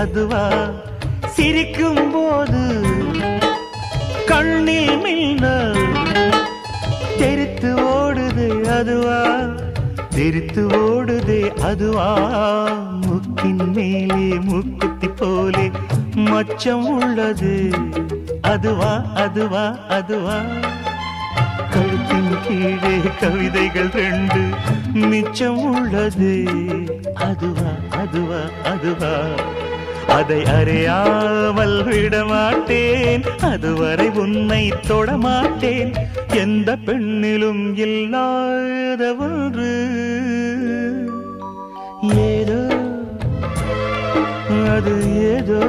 அதுவா சிரிக்கும் போது கண்ணில் மின்னல் தெரித்து ஓடுது அதுவா தெரித்து ஓடுதே அதுவா முக்கின் மேலே முக்குத்தி போலே மச்சம் உள்ளது அதுவா அதுவா அதுவா கழுத்தின் கீழே கவிதைகள் 2 மிச்சம் உள்ளது அதுவா அதுவா அதுவா அதை அறியாமல் விடமாட்டேன் அதுவரை உன்னை தொடமாட்டேன் எந்த பெண்ணிலும் இல்லாத ஒன்று ஏதோ அது ஏதோ